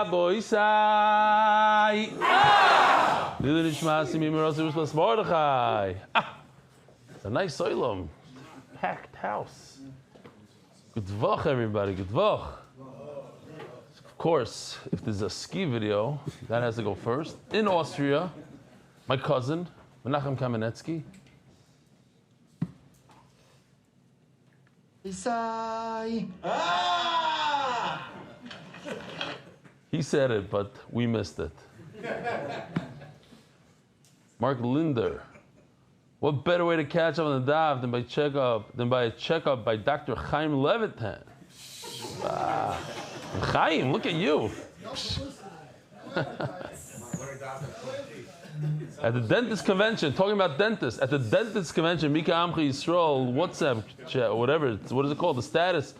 Raboisai. Lili Nishmasi Mimirosir plus Mordechai. It's a nice oilum. Packed house. Good Voch, everybody. Good Voch. Of course, if there's a ski video, that has to go first. In Austria, my cousin, Menachos Kamenetsky. Isai. He said it, but we missed it. Mark Linder. What better way to catch up on the Daf than by a checkup by Dr. Chaim Levitan? Chaim, look at you. At the dentist convention, talking about dentists, at the dentist convention, Mika Amcha Yisrael, WhatsApp chat, whatever, what is it called? The status.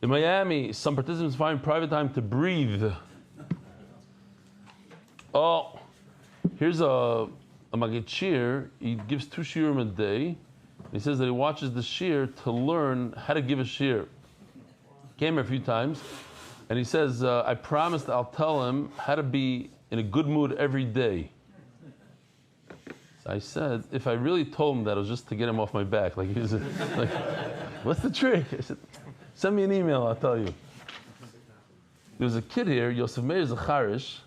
In Miami, some participants find private time to breathe. Oh, here's a Magid Shir. He gives 2 shiurim a day. He says that he watches the shir to learn how to give a shir. Came here a few times, and he says, I promised I'll tell him how to be in a good mood every day. So I said, if I really told him that, it was just to get him off my back. Like, he was like, what's the trick? I said, send me an email, I'll tell you. There was a kid here, Yosef Meir Zacharish.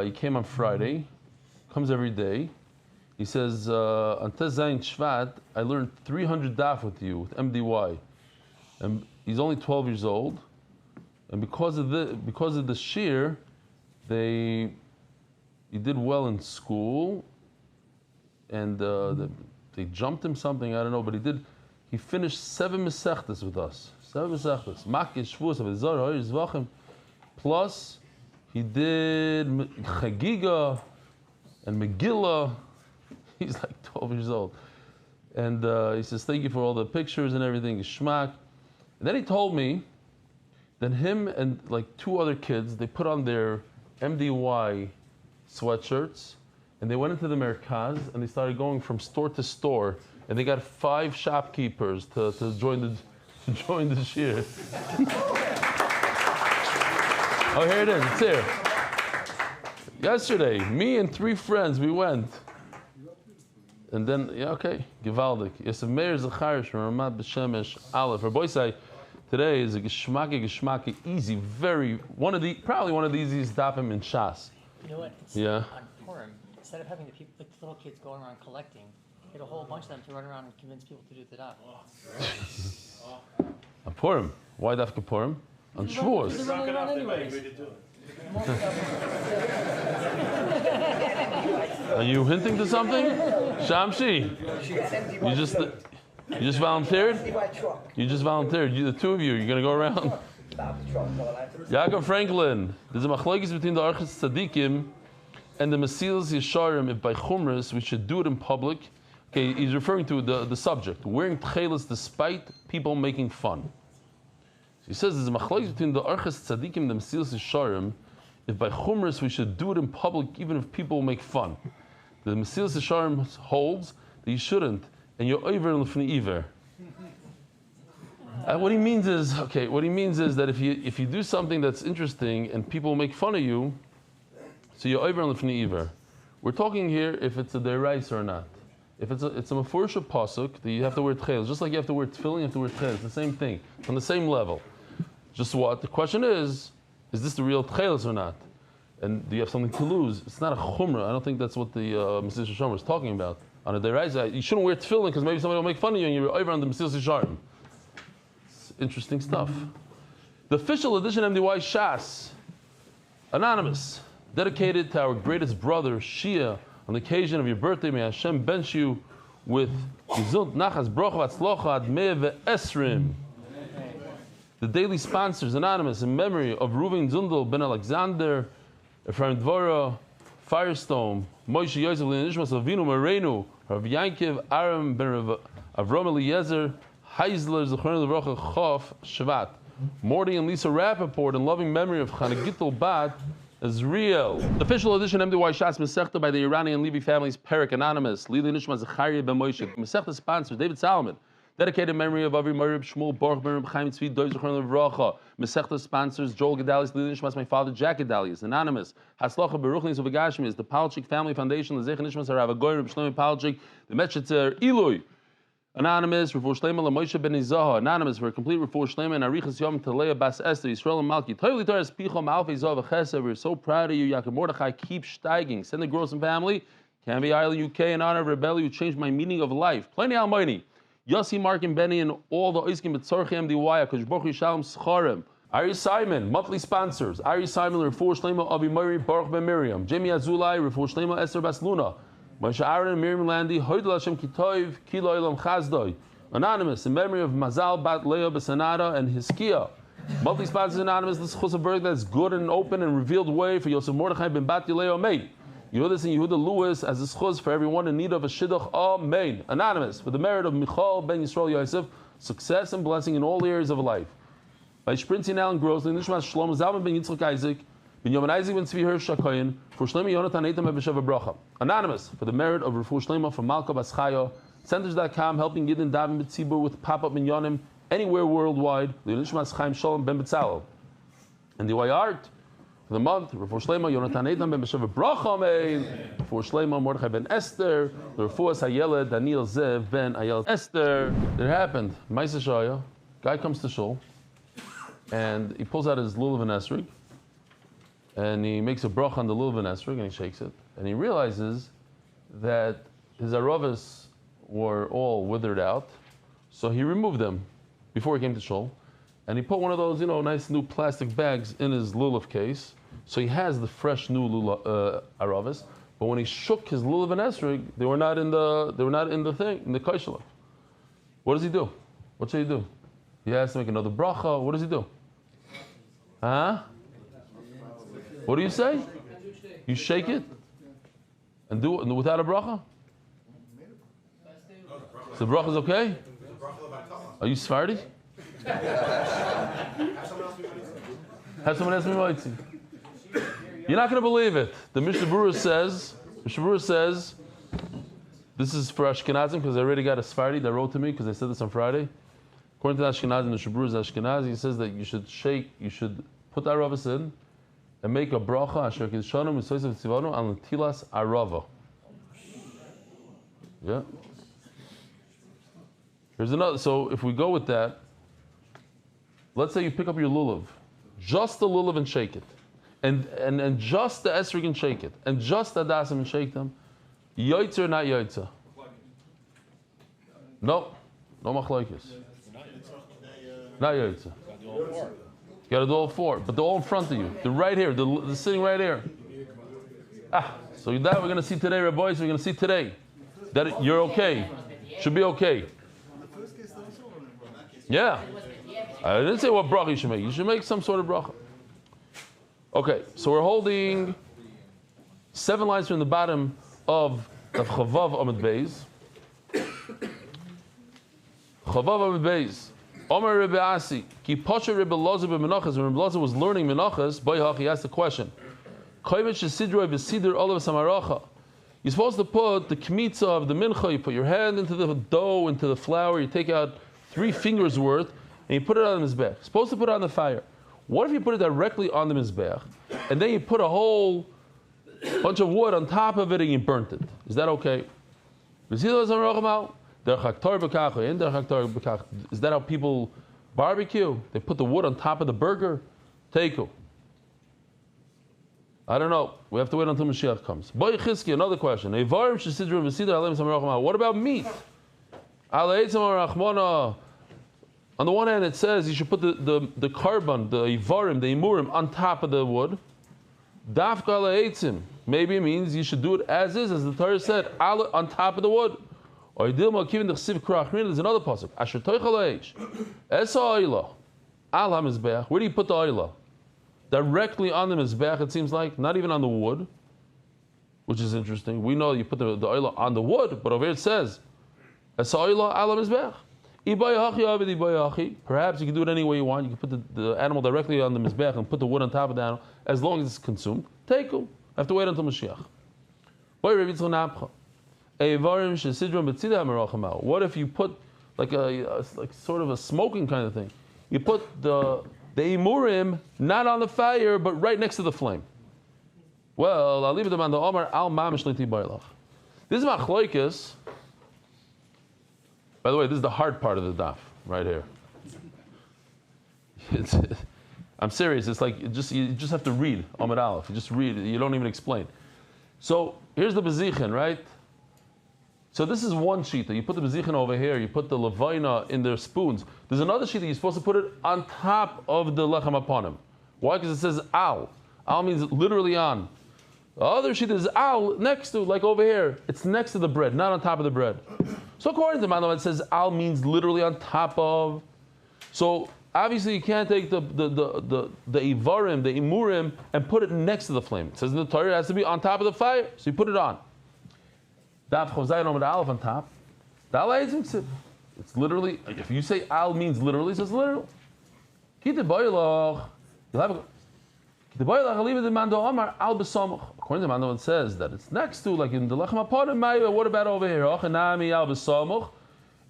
He came on Friday, comes every day. He says, on Tez Zayin Shvat, I learned 300 daf with you, with MDY. And he's only 12 years old. And because of the shir, he did well in school. And they jumped him something, I don't know, but he finished 7 mesechtas with us. 7 mesechtas. Makish, Shvuos, Avezor, Hoyer, Zvachim. Plus, he did Chagiga and Megillah. He's like 12 years old. And he says, thank you for all the pictures and everything, Shmak. And then he told me that him and like 2 other kids, they put on their MDY sweatshirts, and they went into the Merkaz, and they started going from store to store, and they got 5 shopkeepers to join the shir. Oh, here it is. It's here. Yesterday, me and 3 friends, we went. And then, yeah, okay, Givaldik. Yosef Meir Zacharish from Ramat B'Shemesh Aleph. Our boy say today is a geshmaki, easy, probably one of the easiest dafim in Shas. You know what? Yeah. On Purim, instead of having the little kids going around collecting, get a whole bunch of them to run around and convince people to do the daf. On Purim. Why dafka Purim? On Shavuos. They're running around anyways. Are you hinting to something? Shamshi, you just volunteered? You just volunteered. The 2 of you, you're going to go around? Yaakov Franklin, there's a machlokes between the Archis Tzadikim and the Mesilas Yesharim. If by Chumras, we should do it in public. Okay, he's referring to the subject, wearing tchelas despite people making fun. So he says there's a machlokes between the Archis Tzadikim and the Mesilas Yesharim. If by Chumras, we should do it in public even if people make fun. The Mesilas Yesharim holds that you shouldn't, and you're over in l'fnei iver. What he means is that if you do something that's interesting and people make fun of you, so you're over in l'fnei iver. We're talking here if it's a deraisa or not. If it's a mefurish pasuk, that you have to wear tcheles, just like you have to wear tefillin, you have to wear tcheles. It's the same thing. It's on the same level. Just what the question is this the real tcheles or not? And do you have something to lose? It's not a chumrah. I don't think that's what the Mesilas Yesharim was talking about. On a deraisa, you shouldn't wear tefillin because maybe somebody will make fun of you and you're over on the Mesilas Yesharim. It's interesting stuff. The official edition MDY Shas, anonymous, dedicated to our greatest brother Shia on the occasion of your birthday. May Hashem bench you with Gesund Nachas Brocha Vatzlocha Ad Mea Ve'esrim. The daily sponsors, anonymous, in memory of Reuven Zundel ben Alexander, Ephraim Dvora, Firestone, Moshe Yosef L'Nishmas Avinu Morenu, Rav Yankiv Aram ben Avram Eliezer, Heisler Zechron L'Vrocha Chof Shvat, Morty and Lisa Rappaport, in loving memory of Chanagittel Bat Azriel. The official edition MDY Shas Masechta by the Iranian Levi family's Perek Anonymous, Lili Nishma Zechariah ben Moshe. Masechta sponsor David Solomon. Dedicated memory of Avri Marib Shmuel Baruch Ben Reb Chaim Tzvi Dov Zichron Levracha. Mesechta sponsors Joel Gedalius, Lili Nishmas, my father Jack Gedalius. Anonymous. Haslacha Baruch Nis Uvagashmis. The Palchik Family Foundation. Lezech Nishmas Harav Agoy Reb Shlomi Palchik. The Metchetzer Eloi. Anonymous. Refuah Shlema LaMoshe Ben Izaha. Anonymous for a complete Refuah Shlema and Arichas Yom Talea Bas Esther Yisrael and Malki. Toili Torah Spicho Malfei Zav Chesed. We're so proud of you, Yaakov Mordechai. Keep steiging. Send the Grossen family. Canby Island, UK, in honor of Rebelli, who changed my meaning of life. Plenty Almighty. Yossi, Mark, and Benny, and all the Oiskim B'tzorchem Diwaya, Kosh Baruch Shalom Schorem. Ari Simon, monthly sponsors. Ari Simon, Refuah Shlema, Avi Mori, Baruch Ben Miriam. Jimmy Azulai, Refuah Shlema, Esther Bas Luna. Moshe Aaron and Miriam Landi, Hoydel Hashem Kitoiv, Kilo Elam Chazdoi. Anonymous, in memory of Mazal Bat Leo Besanada and Hiskia. Monthly sponsors Anonymous, this Chus of that's good and open and revealed way for Yosef Mordechai Ben Bat Yuleo Mei. Yehudas and Yehuda Lewis as a schuz for everyone in need of a shidduch. Amen. Anonymous for the merit of Michal Ben Yisrael Yosef, success and blessing in all areas of life. By Sprinting Alan Gross, Nishmas Shlomo Zalman Ben Yitzchak Isaac, Ben Yoman Isaac Ben Tzvi Hirsch Shakoyin, for Shlomo Yonatan Eitam Ben B'Sheva Bracha. Anonymous for the merit of Refuah Shlema from Malka Baschayo, Centers.com helping Yidden Davin B'Tzibur with pop-up minyanim anywhere worldwide. Nishmas Chaim Shalom Ben B'Tzalel. And the Art. For the month, Refuah Shlema, Yonatan Eitan Ben B'Sheva Bracha Amen. Refuah Shlema, Mordechai Ben Esther. The Refuah Hayeled, Daniel Zev Ben Ayel Esther. It happened. Maisa Shaya, guy comes to shul, and he pulls out his lulav and esrog, and he makes a bracha on the lulav and esrog, and he shakes it, and he realizes that his aravas were all withered out, so he removed them before he came to shul. And he put one of those, nice new plastic bags in his lulav case, so he has the fresh new aravis. But when he shook his lulav and esrog, they were not in the thing, in the kaishla. What does he do? What should he do? He has to make another bracha. What does he do? Huh? What do you say? You shake it and do it without a bracha. So the bracha is okay? Are you Sephardi? Have someone else me moitzi. You're not going to believe it. The Mishnah Berurah says, this is for Ashkenazim because I already got a Sephardi that wrote to me because I said this on Friday. According to the Ashkenazim, the Mishnah Berurah is Ashkenazi. He says that you should put the aravas in and make a bracha asher kidshanu misoysev tzivanu al netilas arava. Yeah. Here's another. So if we go with that, let's say you pick up your lulav, just the lulav and shake it, and just the esrog and shake it, and just the adasim and shake them. Yoitzer or not yoitzer? No machlokes. Not yoitzer. You got to do all four, but they're all in front of you. They're right here. They're sitting right here. So that we're going to see today, Rabbi boys. We're going to see today that you're okay. Should be okay. Yeah. I didn't say what bracha you should make. You should make some sort of bracha. Okay, so we're holding 7 lines from the bottom of Chavav Amud Beis. Chavav Amud Beis. Omer Rebbe Asi. Ki Pasha Rebbe Loza Menachos. When Rebbe Loza was learning Menachos, Boyhach, he asked the question. Koyvich Shesidroi B'Sidr Olav Samaracha. You're supposed to put the kmitza of the mincha. You put your hand into the dough, into the flour. You take out 3 fingers worth, and you put it on the mizbech. You're supposed to put it on the fire. What if you put it directly on the mizbech, and then you put a whole bunch of wood on top of it and you burnt it? Is that okay? Is that how people barbecue? They put the wood on top of the burger? Teiku. I don't know. We have to wait until Mashiach comes. Boy Chizki, another question. What about meat? On the one hand, it says you should put the carbon, the ivarim, the imurim on top of the wood. Dafka le'etzim. Maybe it means you should do it as is, as the Torah said, on top of the wood. Or there's another pasuk. Asher toichal eish. Esa oila. Al hamizbeach. Where do you put the oila? Directly on the mizbeach, it seems like, not even on the wood, which is interesting. We know you put the oila on the wood, but over here it says, Esa oila al hamizbeach. Perhaps you can do it any way you want. You can put the animal directly on the mizbech and put the wood on top of the animal, as long as it's consumed. Teiku. Have to wait until Mashiach. What if you put like sort of a smoking kind of thing. You put the imurim not on the fire, but right next to the flame. Well, I'll leave it on the Omar al mamish liti bailach. This is machloikis. By the way, this is the hard part of the daf right here. I'm serious. It's like you just have to read Omar Aleph. You just read it. You don't even explain. So here's the bezichin, right? So this is one sheet. You put the bezichin over here. You put the levaina in their spoons. There's another sheet that you're supposed to put it on top of the lechem aponim. Why? Because it says al. Al means literally on. The other sheet is al next to, like over here. It's next to the bread, not on top of the bread. So according to Manam, it says al means literally on top of. So obviously you can't take the ivarim, the imurim, and put it next to the flame. It says in the Torah it has to be on top of the fire. So you put it on. Daf Chozayin Omid Aleph on top. It's literally, if you say al means literally, it says literal. You'll have a according to the Mando, it says that it's next to, like in the Lechem HaPonim, what about over here?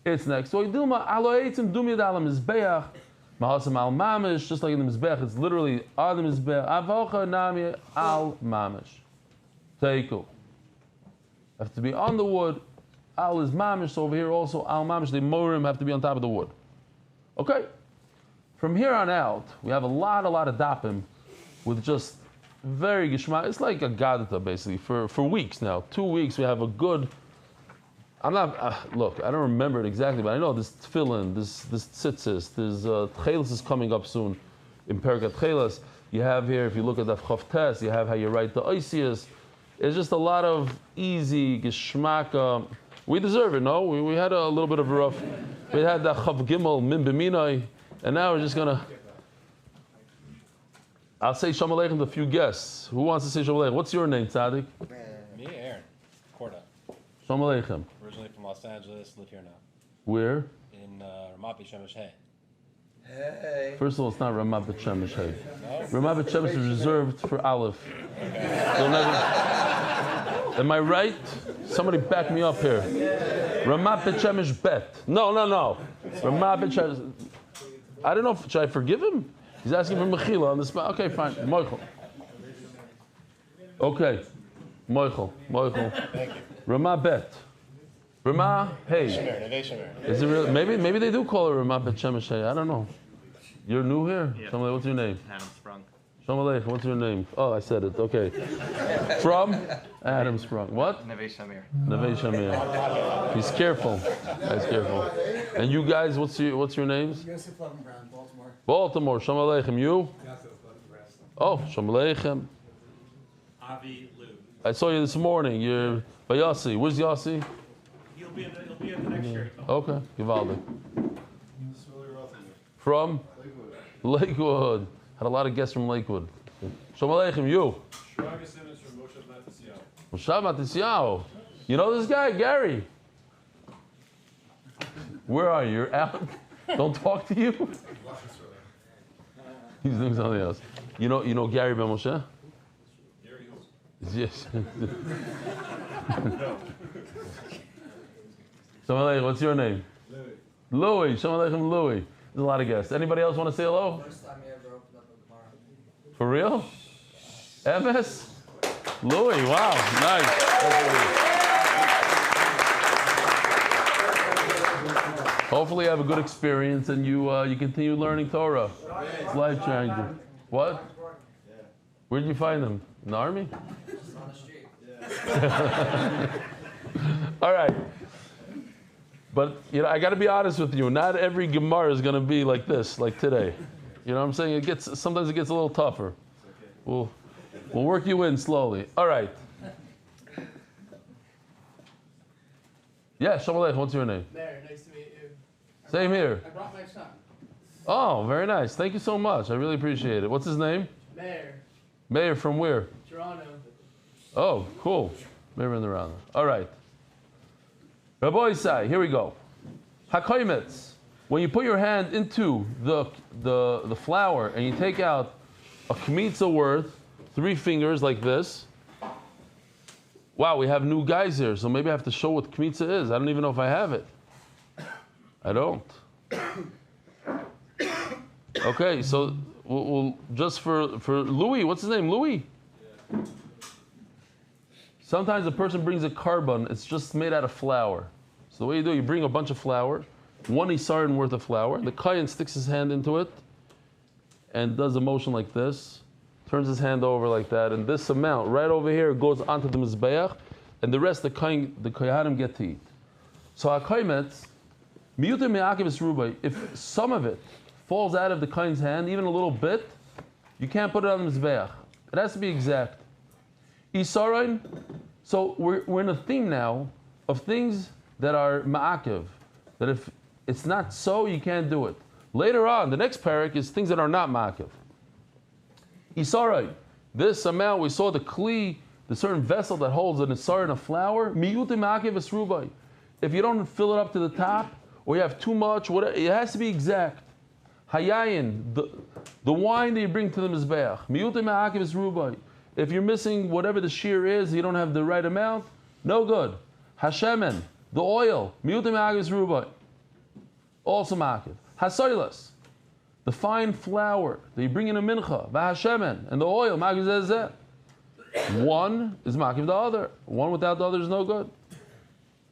It's next to Mahasam al Mamish, just like in the Mizbech, it's literally on the Mizbech. Avocha Nami al Mamish. Teiku. Have to be on the wood. Al is Mamish, so over here also al Mamish, the Morim have to be on top of the wood. Okay. From here on out, we have a lot of dapim with just very gishma. It's like a gadata basically for weeks now. 2 weeks we have a good. Look, I don't remember it exactly, but I know this tefillin, this tzitzis, this tchelis is coming up soon in Perkat Tchelis. You have here, if you look at the Chavtes, you have how you write the Oisius. It's just a lot of easy gishmak. We deserve it, no? We had a little bit of a rough. We had the Chav Gimel Min B'minai, and now we're just gonna. I'll say Shalom Aleichem to a few guests. Who wants to say Shalom Aleichem? What's your name, Tzaddik? Me, Aaron. Korda. Shalom Aleichem. Originally from Los Angeles, live here now. Where? In Ramat Beit Shemesh Hay. Hey. First of all, it's not Ramat Beit Shemesh Hay. No? Ramat Beit Shemesh is reserved for Aleph. You'll never. Am I right? Somebody back me up here. Ramat Beit Shemesh Bet. No. Ramat Beit Shemesh. I don't know. Should I forgive him? He's asking for Mechila on the spot. Okay, fine. Moichel. Okay. Moichel. Thank you. Ramah Bet. Ramah Hey. Shemer. Is it real? Maybe they do call it Ramah Bet Shemesh Hey. I don't know. You're new here? Yeah. Shalom Aleichem, what's your name? Adam Sprung. Shalom Aleichem, what's your name? Oh, I said it. Okay. From? Adam Sprung. What? Neve Shamir. Neve Shamir. He's careful. He's careful. And you guys, what's your names? Yosef Brown, Baltimore. Baltimore. Shalom Aleichem. You? Oh, Shalom Aleichem. Avi Lou. I saw you this morning. You're by Yossi. Where's Yossi? He'll be at the next year. Okay, Givaldi. From? Lakewood. Had a lot of guests from Lakewood. Shalom Aleichem. You? Shraga Simmons from Moshe Matisyahu. Moshav Matisyahu. You know this guy, Gary? Where are you? You're out? Don't talk to you? He's doing something else. You know Gary Ben Moshe? Gary Hills. Yes. Shalom Aleichem. What's your name? Louis. Shalom Aleichem, Louis. There's a lot of guests. Anybody else want to say hello? First time you ever opened up a Gemara. For real? MS? Louis, wow, nice. Hopefully you have a good experience and you continue learning Torah. It's life changing. What? Where did you find them? In the army? Just on the street. All right. But I got to be honest with you. Not every Gemara is going to be like this, like today. You know what I'm saying? Sometimes it gets a little tougher. We'll work you in slowly. All right. Yeah, Shalom Aleichem. What's your name? Mayor, nice to meet you. Same here. I brought my son. Oh, very nice. Thank you so much. I really appreciate it. What's his name? Mayor, Mayor from where? Toronto. Oh, cool. Mayor in the round. All right. Rabbi Isai, here we go. Hakoymetz. When you put your hand into the flour and you take out a kmitza worth, 3 fingers like this. Wow, we have new guys here, so maybe I have to show what kmitza is. I don't even know if I have it. I don't. Okay, so we'll just for Louis, what's his name? Louis? Sometimes a person brings a carbon, it's just made out of flour. So the way you do, you bring a bunch of flour, 1 isarin worth of flour, the kohen sticks his hand into it and does a motion like this, turns his hand over like that, and this amount right over here goes onto the mizbeach, and the rest the kohanim get to eat. So HaKoimetz, miyuter me'akev es rubai, if some of it falls out of the kohen's hand, even a little bit, you can't put it on the mizbeach. It has to be exact. Isarin, so we're in a theme now of things that are ma'akev, that if it's not so, you can't do it. Later on, the next parak is things that are not ma'akev. Isarai, this amount, we saw the kli, the certain vessel that holds an isarin of flour, miyutim ma'akev es rubai. If you don't fill it up to the top, or you have too much, whatever, it has to be exact. Hayayin, the wine that you bring to the mizbeach, miyutim ma'akev es rubai. If you're missing whatever the shear is, you don't have the right amount, no good. Hashemen, the oil, miyutim ma'akev es rubai. Also ma'akev. Hasoilas, the fine flour that you bring in a mincha, v'hashemen, and the oil, ma'akev zeh. One is ma'akev the other. One without the other is no good.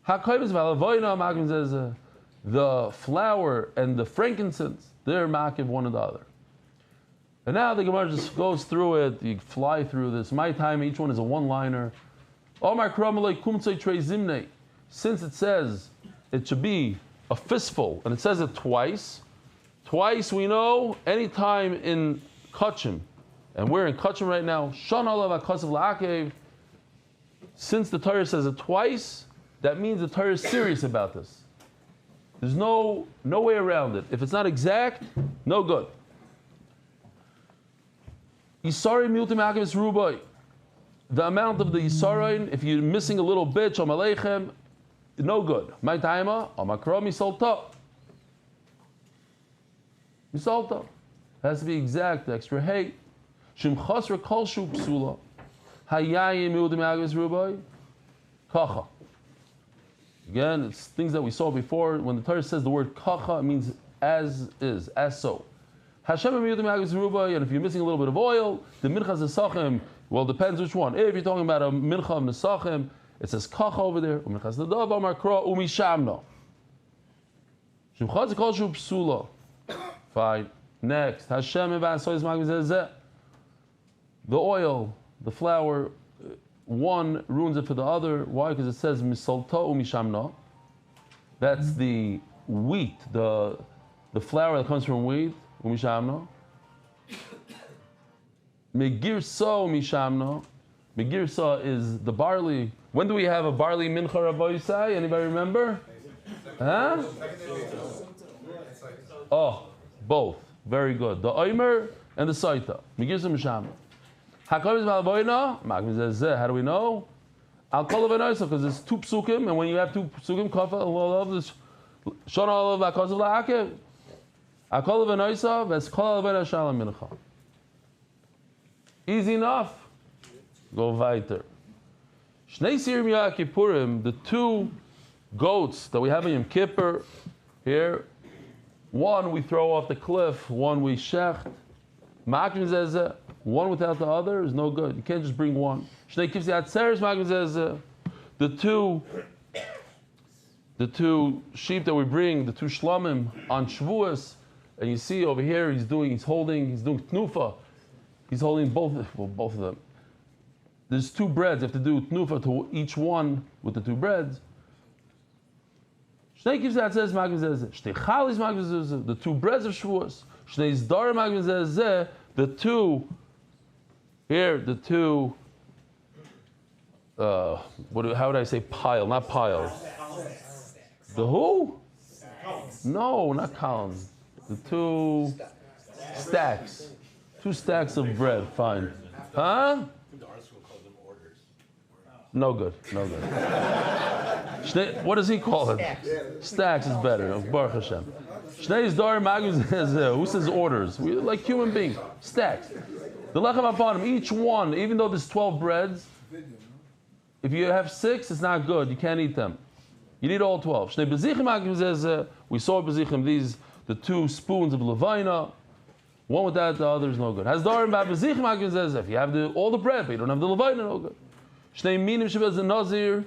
HaKoyim is v'alavoyna, ma'akev zeh. The flour and the frankincense, they're ma'akev one and the other. And now the Gemara just goes through it, you fly through this. My time, each one is a one-liner. Since it says it should be a fistful, and it says it twice we know, anytime in Kachim, and we're in Kachim right now, since the Torah says it twice, that means the Torah is serious about this. There's no way around it. If it's not exact, no good. Yisari miltim akivus rubai. The amount of the yisarin, if you're missing a little bit, shalom aleichem, no good. My taima, amakra misalta. Misalta. Has to be exact, extra hey. Shim chasra kol shu psula. Hayayim miltim akivus rubai. Kacha. Again, it's things that we saw before. When the Torah says the word kacha, it means as is, as so. Hashem and if you're missing a little bit of oil, the minchas nesachim, well, depends which one. If you're talking about a mincha of nesachim, it says kacha over there. Minchas nadav amakra umishamno. Shimchaz kol shu psula. Fine. Next, Hashem v'asoyis magim zeh. The oil, the flour, one ruins it for the other. Why? Because it says misolta umishamno. That's the wheat, the flour that comes from wheat. Umishamno. Megirsa umishamno. Megirsa is the barley. When do we have a barley mincha Rabbi Yisai? Anybody remember? Huh? Oh, both. Very good. The Omer and the Saita. Megirsa umishamno. Hakovis malaboyna. Magmi zeh. How do we know? Al kol v'noisa, because it's two psukim, and when you have two psukim, kafa love this. Shana olav v'akazav la'akev. Easy enough. Go weiter. Shnei Sirim Yom Kippurim, the two goats that we have in Yom Kippur here, one we throw off the cliff, one we shecht. Ma'akim zezeh, one without the other is no good. You can't just bring one. Shnei Kivsi Atzeres Ma'akim zezeh, the two sheep that we bring, the two shlamim on Shavuos. And you see over here, he's doing tnufa. He's holding both of them. There's two breads. You have to do tnufa to each one with the two breads. The two breads of Shavuos. The two here, how would I say pile? Not pile. The who? No, not columns. The two stacks. Two stacks of bread, fine. Huh? The artist will call them orders. No good. What does he call it? Stacks is better. Baruch Hashem. Who says orders? We like human beings. Stacks. The lechem upon him, each one, even though there's 12 breads, if you have 6, it's not good. You can't eat them. You need all 12. Shnei bezichim magim zezeh. We saw bezichim, these, the 2 spoons of levina. One with that, the other is no good. Hasdarim ba bezichim magim zezeh. If you have all the bread, but you don't have the levina, no good. Shnei minim shebez nazir.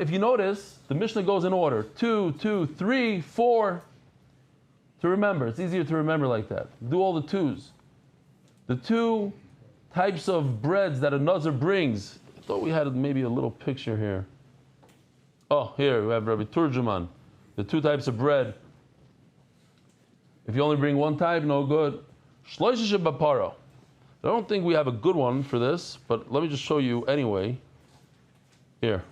If you notice, the Mishnah goes in order. 2, 2, 3, 4. To remember, it's easier to remember like that. Do all the 2s. The 2 types of breads that a nazir brings. I thought we had maybe a little picture here. Oh, here we have Rabbi Turjuman. The 2 types of bread. If you only bring one type, no good. Shloisha bapara. I don't think we have a good one for this, but let me just show you anyway. Here.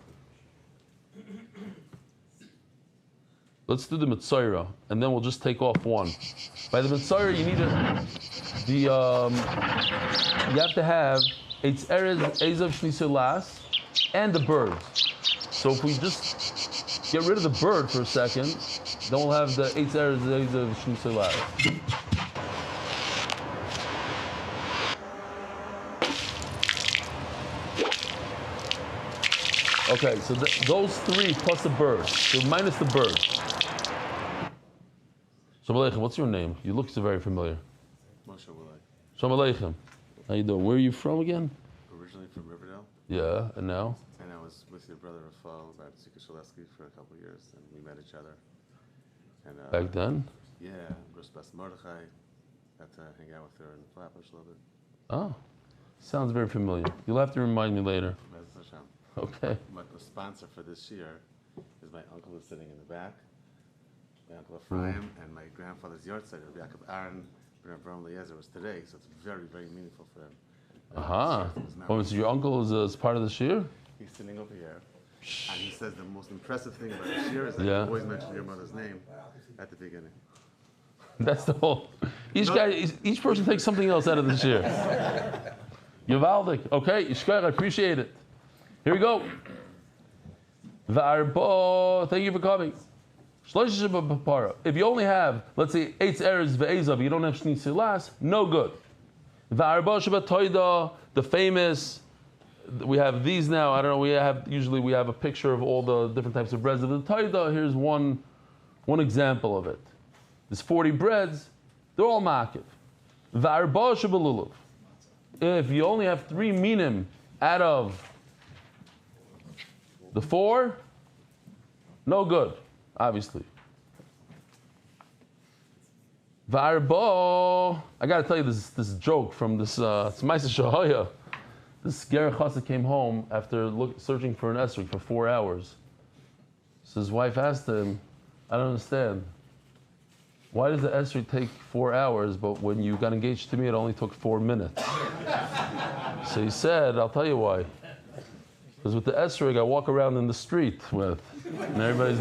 Let's do the Mitzayra, and then we'll just take off one. By the Mitzayra, you need you have to have Eitz Erez, Ezav Shniselas, and the birds. So if we just get rid of the bird for a second, then we'll have the Eitz Erez, Ezav Shniselas. Okay, so those 3 plus the bird, so minus the bird. Shalom Aleichem, what's your name? You look so very familiar. Moshe Willay. Shalom Aleichem. How you doing? Where are you from again? Originally from Riverdale, Yeah, and now? and I was with your brother Rafal, about Shaleski, for a couple of years, and we met each other. And Back then? yeah, Rosbas Mordechai, got to hang out with her in Flatbush a little bit. Oh, sounds very familiar. You'll have to remind me later. Bez Hashem. Okay. The sponsor for this year is my uncle who's sitting in the back, my uncle Ephraim, and my grandfather's yahrzeit, Rabbi Yaakov Aaron, Ben Avraham Eliezer, was today, so it's very, very meaningful for him. Aha. Oh, so your uncle is part of the shir? He's sitting over here, and he says the most impressive thing about the shir is that Yeah. you always mention your mother's name at the beginning. That's the whole. Each person takes something else out of the shir. Yavaldik. Okay, Yishkar, I appreciate it. Here we go. V'arbo, thank you for coming. If you only have, let's say, Eitz Erez ve'ezav, you don't have Shni Silas, no good. V'arbo shebatoida, the famous, we have these now, I don't know, usually we have a picture of all the different types of breads of the Toida. Here's one example of it. There's 40 breads, they're all makiv. V'arbo shebelulav. If you only have 3 minim out of the 4, no good, obviously. V'arbo, I got to tell you this joke from this Tzmaisa Shahaya. This Ger Chassid came home after searching for an esrog for 4 hours. So his wife asked him, I don't understand. Why does the esrog take 4 hours, but when you got engaged to me, it only took 4 minutes? So he said, I'll tell you why. Because with the esrog, I walk around in the street with, and everybody's.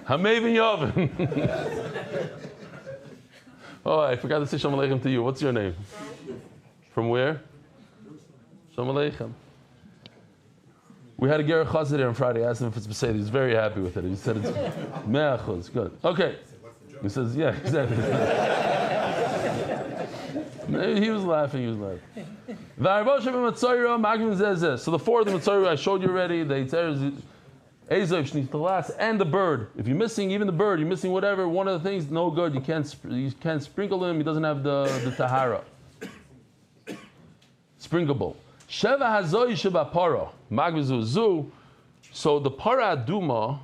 Hamevin Yovin. Oh, I forgot to say Shalom Aleichem to you. What's your name? From where? Shalom Aleichem. We had a Ger Chassid here on Friday. I asked him if it's Besed. He's very happy with it. He said it's Menachos. Good. Okay. He says, yeah, exactly. He was laughing. So the 4 of the Mitzayra I showed you already. The Ezav Shniselas and the bird. If you're missing even the bird, you're missing whatever. One of the things, no good. You can't sprinkle him. He doesn't have the tahara. Sprinkleable. Sheva Hazoy Sheba Para. Magvizu. So the Para Aduma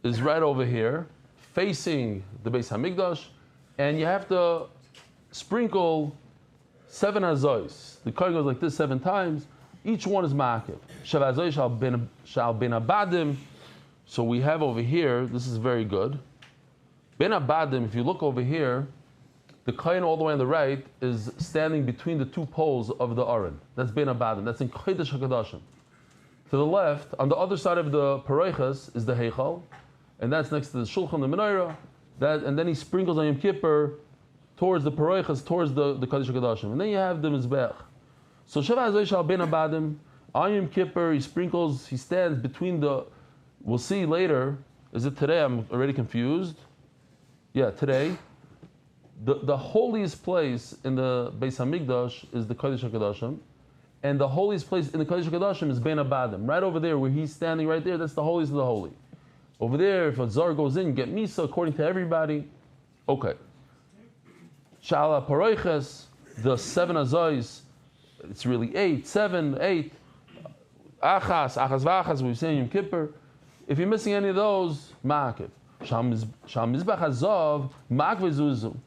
is right over here, facing the Beis Hamikdash, and you have to sprinkle 7 Hazoys. The card goes like this 7 times. Each one is ma'akiv. Sheva Hazoy shall ben abadim. So we have over here, this is very good. Ben abadim, if you look over here, the kohen all the way on the right is standing between the 2 poles of the aron. That's ben abadim. That's in Chodesh HaKadoshim. To the left, on the other side of the pareichas, is the heichal, and that's next to the shulchan, the menorah. And then he sprinkles on Yom Kippur towards the pareichas, towards the Kodesh HaKadoshim. And then you have the mizbech. So Sheva Hazoy shal ben abadim. On Yom Kippur, he stands between the. We'll see later. Is it today? I'm already confused. Yeah, today. The holiest place in the Beis Hamikdash is the Kodesh HaKadoshim, And the holiest place in the Kodesh HaKadoshim is Bein Abadim. Right over there where he's standing right there, that's the holiest of the holy. Over there, if a Zar goes in, get Misa according to everybody. Okay. Shala Paroiches, the 7 Azais, it's really 8, 7, 8. Achas Vachas, we've seen Yom Kippur. If you're missing any of those, Ma'akiv. Sham Mizbach Hazav, Ma'akiv Zuzu.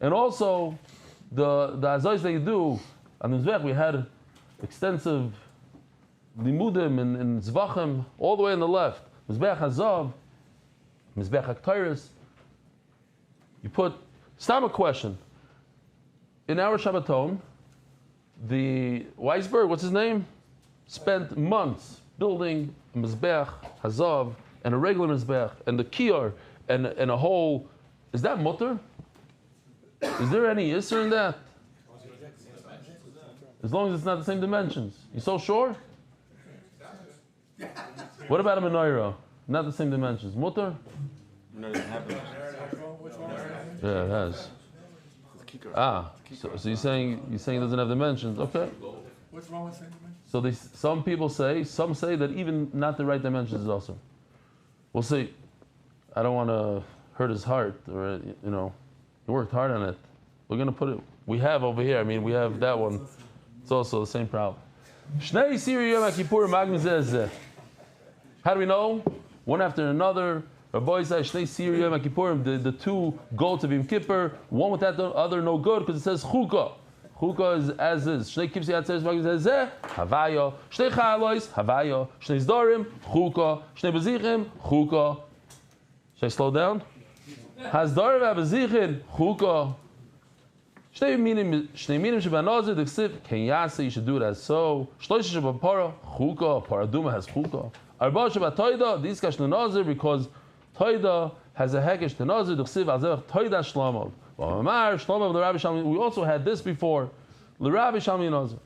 And also, the Azais that you do, on the Mizbech, we had extensive limudim in Zvachim, all the way on the left. Mizbech Hazav, Mizbech HaKtairis. You put, stop a question. In our Shabbaton, the Weisberg, what's his name? Spent months building a Mizbech Hazav and a regular Mizbech and the Kiyar and a whole. Is that mutter? Is there any Yisr in that? As long as it's not the same dimensions. You so sure? What about a menorah? Not the same dimensions. Mutter? No, it doesn't have them. Yeah, it has. So you're saying it doesn't have dimensions? Okay. What's wrong with saying dimensions? So some say that even not the right dimensions is also. We'll see. I don't want to hurt his heart, or he worked hard on it. We're gonna put it. We have over here. I mean, we have that one. It's also the same problem. Shnei Siri Yom Kippur Magim Zeh. How do we know? One after another. Rabbi says Shnei Siri Yom Kippur. The two goats of Yom Kippur. One without the other, no good, because it says Chukah. Chukah is as is. Shnei Kipsi Atzeres Magim Zeh. Havaya. Shnei Chalois. Havaya. Shnei Zdorim. Chukah. Shnei Bezichim. Chukah. Should I slow down? Hasdarim Abezichin. Chukah. Shnei minim shebanazir d'ksiv ken yasa. You should do it as so. Shloisha shebapara chukah. Paraduma has chukah. Arba shebatoida diskash lenazir because toida has a hekesh to nazir d'ksiv azevach toida shlomav. V'amar shlomav l'Rabbi Shalmi. We also had this before. L'Rabbi Shalmi nazir.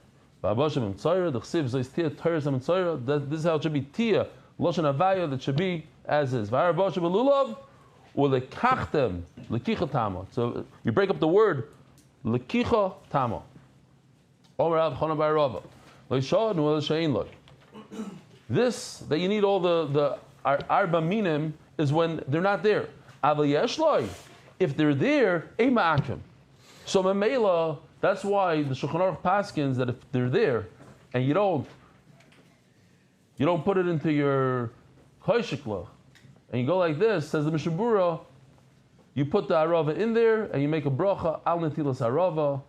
V'arba shebimtzayra d'ksiv zois tia toiras amtzayra. This is how it should be tia loshen avaya that should be as is. V'arba shebelulav u'lekachtem lekichatama. So you break up the word. Lekicha tamo. Omarav Chana bar Rava. Loishad nu shein lo. This that you need all the arba minim is when they're not there. Aval yesh lo. If they're there, ein ma'akim. So memela, that's why the Shulchan Aruch paskins that if they're there and you don't put it into your koshikla and you go like this, says the Mishabura. You put the arava in there and you make a bracha al netilas arava.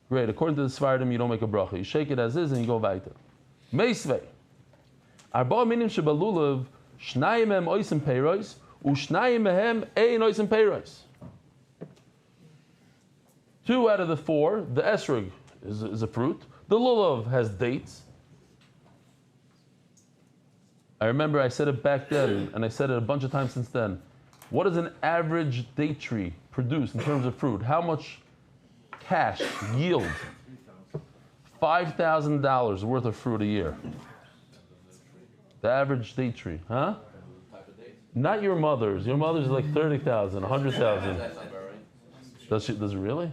Great. According to the Sfardim, you don't make a bracha. You shake it as is and you go weiter. Meisvei. Arba minim shebalulav shnayim mehem oisim peiros u'shnayim mehem ein oisim peiros. 2 out of the 4, the esrog is a fruit. The lulav has dates. I remember I said it back then, and I said it a bunch of times since then. What does an average date tree produce in terms of fruit? How much cash yield? $5,000 worth of fruit a year. The average date tree, huh? Not your mother's. Your mother's is like 30,000, 100,000. Does it really?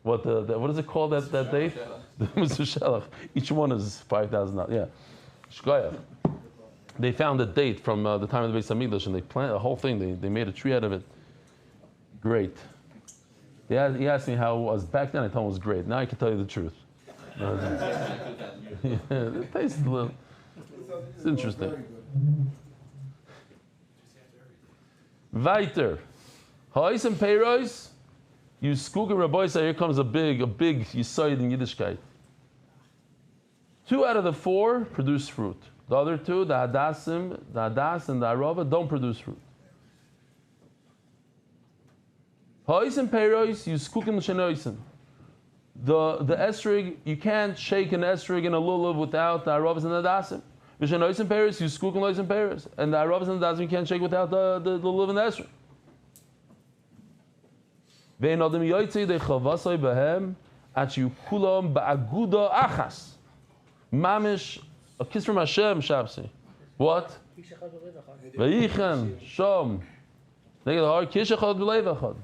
What is it called that date? Mr. Shelach. Each one is $5,000. Yeah. Shkoyach. They found a date from the time of the Beis Hamikdash, and they planted the whole thing. They made a tree out of it. Great. He asked me how it was back then. I told him it was great. Now I can tell you the truth. It tastes a little. It's interesting. Weiter. Ha'isem peiros. You skug Rabbi say here comes a big yisoid in Yiddishkeit. 2 out of the 4 produce fruit. The other 2, the hadas and the arava, don't produce fruit. Ha'isem peiros. You skukim l'shenoisim. The esrig, you can't shake an esrig in a lulav without the aravas and the hadasim. V'shenoisim peiros. You skukim l'oisim peiros. And the aravas and the hadasim you can't shake without the lulav and the esrig. Ve'en adam yoytzei de chavasoi behem at you kulam ba'aguda achas. Mamish, a kiss from Hashem, Shabsi. What? Ve'ichan, shom. Neged har, kish echad b'leiv echad.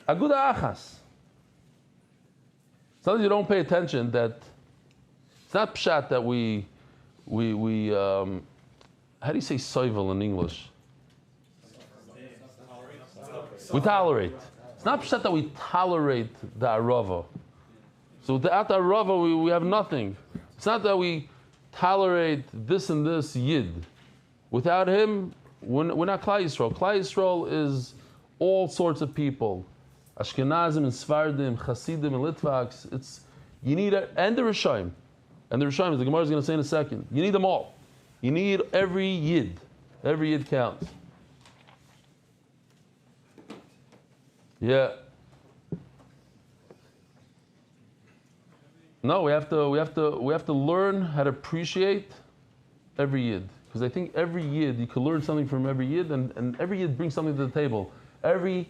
Aguda achas. Sometimes you don't pay attention that It's not pshat that we how do you say soivel in English? We tolerate. It's not pshat that we tolerate the arava. So without the arava, we have nothing. It's not that we tolerate this and this yid. Without him, we're not Klal Yisrael. Klal Yisrael is all sorts of people. Ashkenazim and Sfardim, Hasidim and Litvaks. You need and the Rishaim. And the Rishaim, as the Gemara is going to say in a second. You need them all. You need every yid. Every yid counts. Yeah. No, we have to learn how to appreciate every yid. Because I think every yid, you can learn something from every yid, and every yid brings something to the table. Every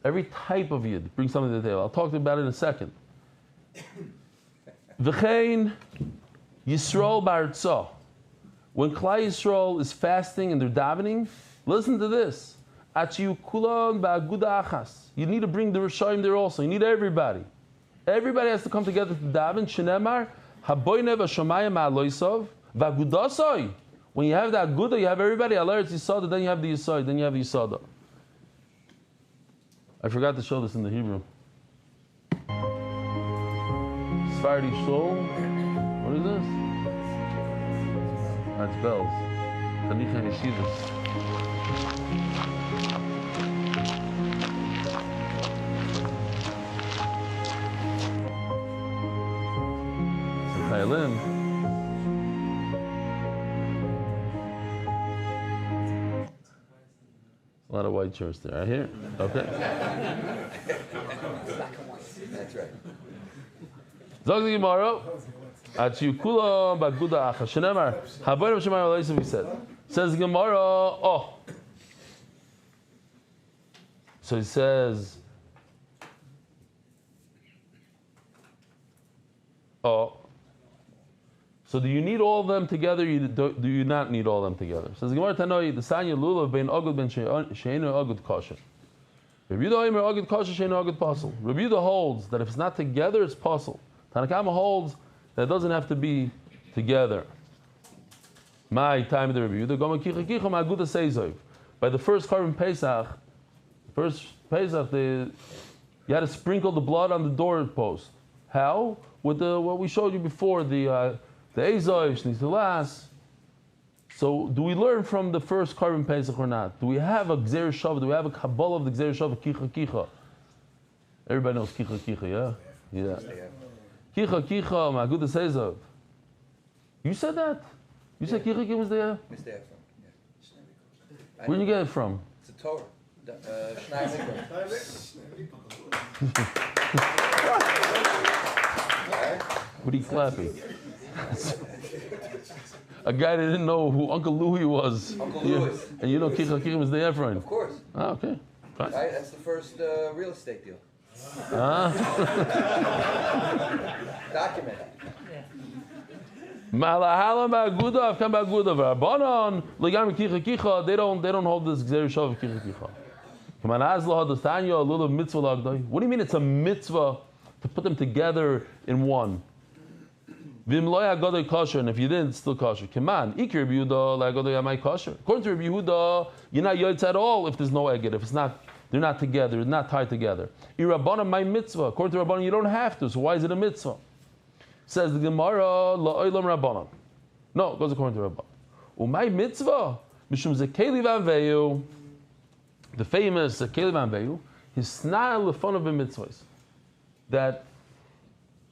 type of yid brings something to the table. I'll talk about it in a second. V'chein Yisrael ba'artzah. When Klal Yisrael is fasting and they're davening, listen to this. Achiyu kulan ba'aguda achas. You need to bring the Rishaim there also. You need everybody. Everybody has to come together to daven. Shenemar haboyne v'shamayim ha'aloisov v'agudasoi. When you have the aguda, you have everybody. Alaretz Yisada, then you have the Yisod, then you have the Yisada. I forgot to show this in the Hebrew. Sephardi Shul. What is this? That's bells. Tanicha Yeshivas. Chayalim. A lot of white shirts there. I hear. Okay. That's right. Zog the Gemara. Achiyu kulam ba'aguda achas. Shenemar haboyne v'shamayim ha'aloisov. He said. Says the Gemara. Oh. So he says. Oh. So do you need all of them together? Do you not need all of them together? Says the Gemara Tanoi, the Sanya Lulav bein Agud ben Sheinu Agud Kosher. Rabbi Yehuda Omer Agud Kosher Sheinu Agud Pasul. Rabbi Yehuda holds that if it's not together, it's Pasul. Tanakama holds that it doesn't have to be together. My time of the Rabbi Yehuda Goma Kicha Kicha Ma'aguda Seizov. By the first Korban Pesach, you had to sprinkle the blood on the doorpost. How? With what we showed you before, the Ezov, Shnisalas. So, do we learn from the first Korban Pesach or not? Do we have a Gzer Shav? Do we have a Kabbalah of the Gzer Shav, Kicha Kicha? Everybody knows Kicha Kicha, yeah? Yeah. Kicha Kicha, Ma'aguda Seizov. You said that? You said Kicha Kicha was there? Mr. Efron, yeah. Where did you get it from? It's a Torah. Shnai What are you clapping? A guy that didn't know who Uncle Louis was. Uncle Louis. And you know Kicha Kicha was the Efron. Of course. Ah, okay. Fine. Right? That's the first real estate deal. Documented. Malahala Ma'aguda, Avkam Ma'aguda, V'Rabbanon, L'gam Kicha Kicha, they don't hold this Gzer Shav of Kicha Kicha. Come on, Azla Hadastanya, a little mitzvah lagdai. What do you mean it's a mitzvah to put them together in one? Vim lo yagodai kosher, and if you didn't, it's still kosher. Come on, Ikir Rabbi Yehuda lagodai amai kosher. According to Rabbi Yehuda, you're not yotz at all if there's no eged, if it's not, they're not together, they're not tied together. Irabbanan my mitzvah. According to Rabbanan, you don't have to. So why is it a mitzvah? Says the Gemara, la'olam Rabbanan. No, it goes according to Rabbanan. Umay mitzvah mishum zekeli vanveyu. The famous zekeli vanveyu, his sna'al lefon of mitzvahs. That.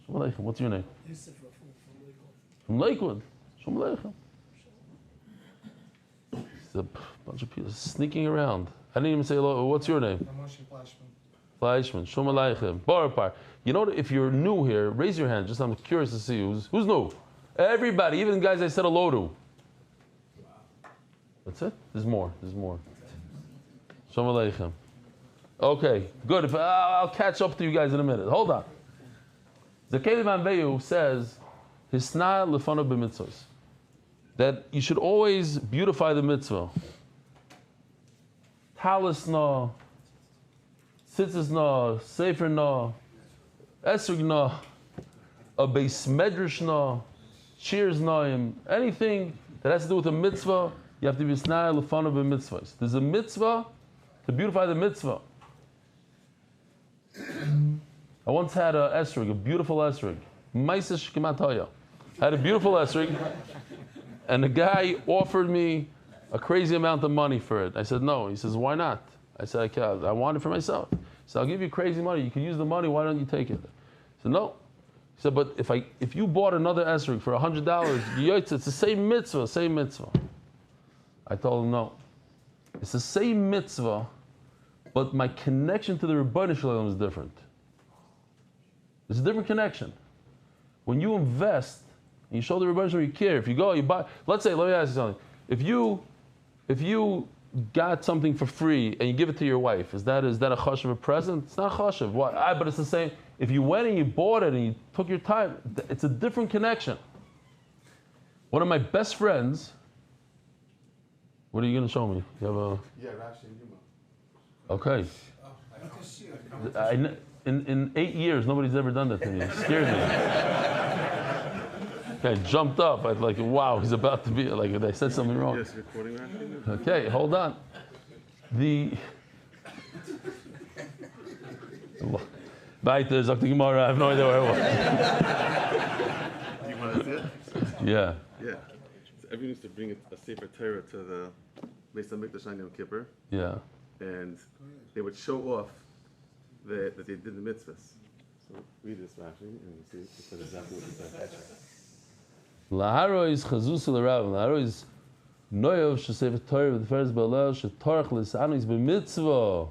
What's your name? From Lakewood. From Lakewood. There's a bunch of people sneaking around. I didn't even say hello. What's your name? Fleischman. Shalom Aleichem. Barapar. You know, if you're new here, raise your hand. Just I'm curious to see who's new. Everybody, even the guys I said hello to. That's it? There's more. Shalom Aleichem. Okay, good. If I'll catch up to you guys in a minute. Hold on. Zakeli Vanveyu says, Hisna lefanav b'mitzvos, that you should always beautify the mitzvah. Talis na, tzitzis na, sefer na, esrog na, a beis medrash na, cheers noim, anything that has to do with a mitzvah, you have to be snai lefanav b'mitzvahs. There's a mitzvah to beautify the mitzvah. I once had a esrig, a beautiful esrig. Maisish Kimataya. I had a beautiful esrig, and the guy offered me a crazy amount of money for it. I said no. He says, why not? I said, I want it for myself. He said, I'll give you crazy money. You can use the money. Why don't you take it? I said, no. He said, but if you bought another esrig for $100, it's the same mitzvah, same mitzvah. I told him no. It's the same mitzvah, but my connection to the Rebbeinu Shalom is different. It's a different connection. When you invest, and you show the Rebbeinu Shalom you care, if you go, you buy, let me ask you something. If you got something for free and you give it to your wife, is that a chashav a present? It's not a chashav. Why? But it's the same. If you went and you bought it and you took your time, it's a different connection. One of my best friends, what are you going to show me? You have a... Yeah, Rashi and Yuma. Okay. In 8 years, nobody's ever done that to me. It scared me. Okay, jumped up. I was like, wow, he's about to be, like, they said something wrong. Yes, recording Rashi. Okay, hold on. Baita, Dr. Gemara, I have no idea where I was. Do you want to see it? Yeah. Yeah. So everyone used to bring a Sefer Torah to the Beis HaMikdash on Yom Kippur, Yeah. and they would show off that they did the mitzvahs. So read this Rashi, and you see it says exactly what it says. Laharo is chazus l'rav. Laharo is noyov shesefer Torah v'teferes b'alel shetorach l'sanu is b'mitzvah.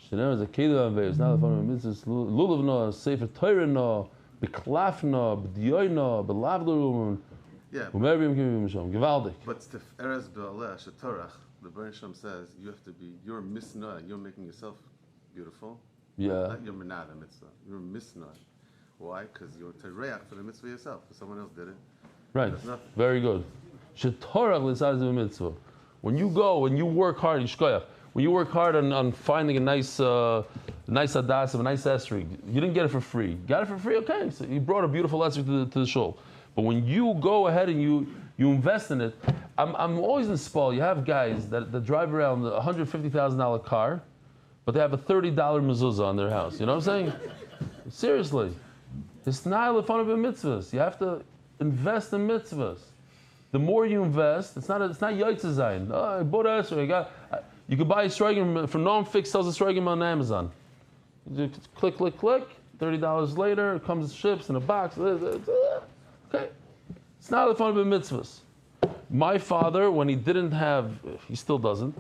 Shenem is a kedah v'es now the fun of mitzvahs lulav no sefer Torah no b'klaf no b'diyoy no b'lav l'rum Yeah. u'mervim kivim mishom givaldik. But Teferes Ba'aleh Shetorach, the Baruch Shem says you have to be, you're misnah, you're making yourself beautiful. Yeah. Not your menada mitzvah, you're misnah. Why? Because you're tereach for the mitzvah yourself. If someone else did it, Right. that's nothing. Very good. Shetorach l'sanu is mitzvah. When you go and you work hard, yishkoyach. When you work hard on finding a nice adas, a nice esrig, you didn't get it for free. You got it for free, okay. So you brought a beautiful esrig to the shul. But when you go ahead and you invest in it, I'm always inspired. You have guys that drive around a $150,000 car, but they have a $30 mezuzah on their house. You know what I'm saying? Seriously. It's not l'fanav b'mitzvahs. You have to invest in mitzvahs. The more you invest, it's not yaitza zayin. Oh, I bought a esrog. You could buy a strogim from Noam Fix sells a strogim on Amazon. You just click. $30 later, it comes ships in a box. Okay, it's not l'fanav b'mitzvahs. My father, when he didn't have, he still doesn't,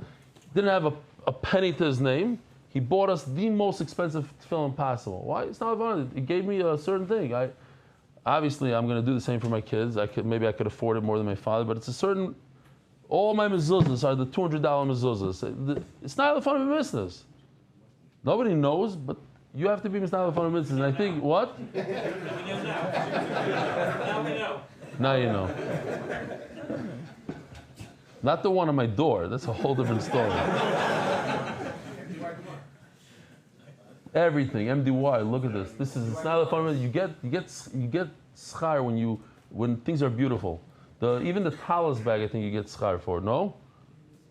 didn't have a penny to his name. He bought us the most expensive tefillin possible. Why? It's not fun. He gave me a certain thing. Obviously, I'm going to do the same for my kids. Maybe I could afford it more than my father, but it's a certain. All my mezuzahs are the $200 mezuzahs. It's not the fun of a business. Nobody knows, but you have to be not the fun of a business. And I think what? Now we know. Now you know. Not the one on my door. That's a whole different story. Everything, MDY. Look at this. It's not a fun. You get schar when things are beautiful. Even the talis bag, I think you get schar for. No,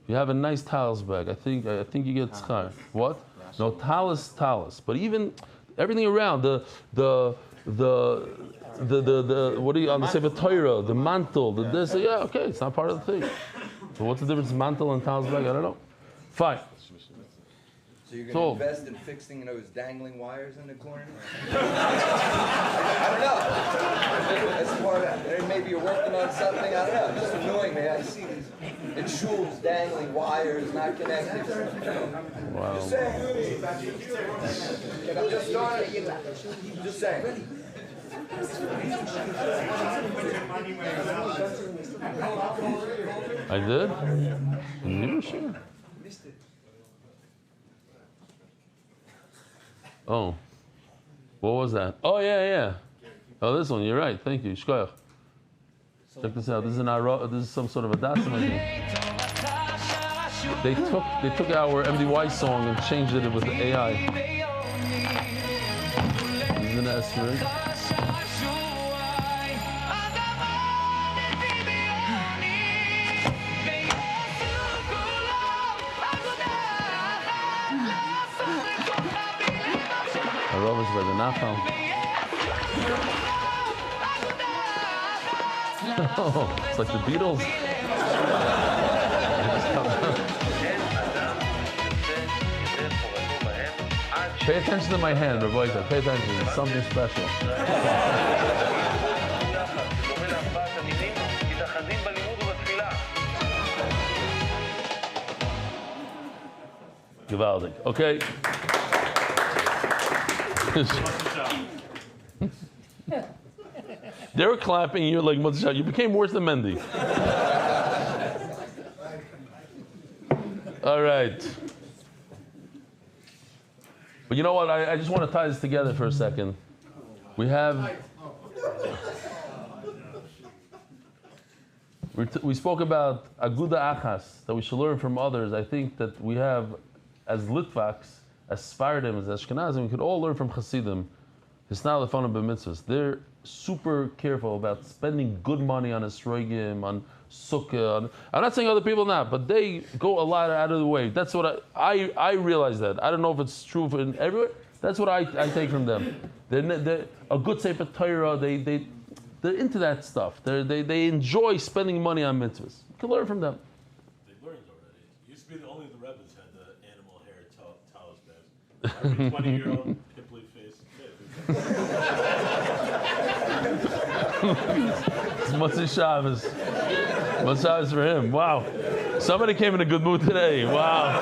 if you have a nice talis bag, I think you get schar. What? No talis. But even everything around the what do you on the Sefer Torah, the mantle, the this. Yeah, okay, it's not part of the thing. So what's the difference, mantle and talis bag? I don't know. Fine. So you're going to invest in fixing those dangling wires in the corner? I don't know. That's part of it. Maybe you're working on something. I don't know. It's just annoying me. I see these in shuls dangling wires not connected. Wow. Just saying. Just saying. I did? You were sure? Oh. What was that? Oh, yeah. Oh, this one. You're right. Thank you. Shkoyach. Check this out. This is some sort of a dasim, I think. They took our MDY song and changed it with the AI. This is an esrog. Nachal. Oh, it's like the Beatles. Pay attention to my hand, Rabbi. Pay attention. It's something special. Gewaldig. Okay. They were clapping, you're like, you became worse than Mendy. All right. But you know what? I just want to tie this together for a second. We spoke about Aguda Achas, that we should learn from others. I think that we have, as Litvaks, as Sfardim, as Ashkenazim, we could all learn from Hasidim. Hisna lefanim b'mitzvahs. They're super careful about spending good money on esrogim, on sukkah. I'm not saying other people not, but they go a lot out of the way. That's what I realize that. I don't know if it's true in everywhere. That's what I take from them. They're a good Sefer Torah. They're into that stuff. They enjoy spending money on mitzvahs. You can learn from them. They learned already. It used to be only the Rebbe's had the animal hair talismans. Every 20-year-old pimply face. It's Motzei Shabbos. Motzei Shabbos for him. Wow. Somebody came in a good mood today. Wow.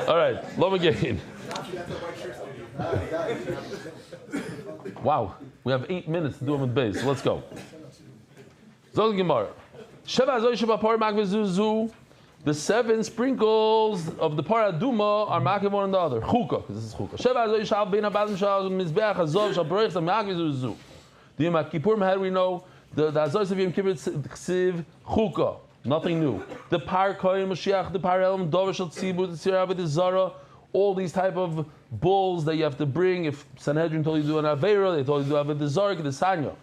All right. Love again. Wow. We have 8 minutes to do them with base. Let's go. Zog Gemara. The 7 sprinkles of the paraduma are makiv one another. Chukah, because this is chukah. The Yom Kippurim, how do we know? The Azos of Yom Kippur ksiv chukah, nothing new. The Par Kohen Mashiach, the Par Elam Dover Shel Tzibur, the Tzir Avodah Zara, all these type of bulls that you have to bring. If Sanhedrin told you to do an Aveira, they told you to do Avodah Zara, the Sanya.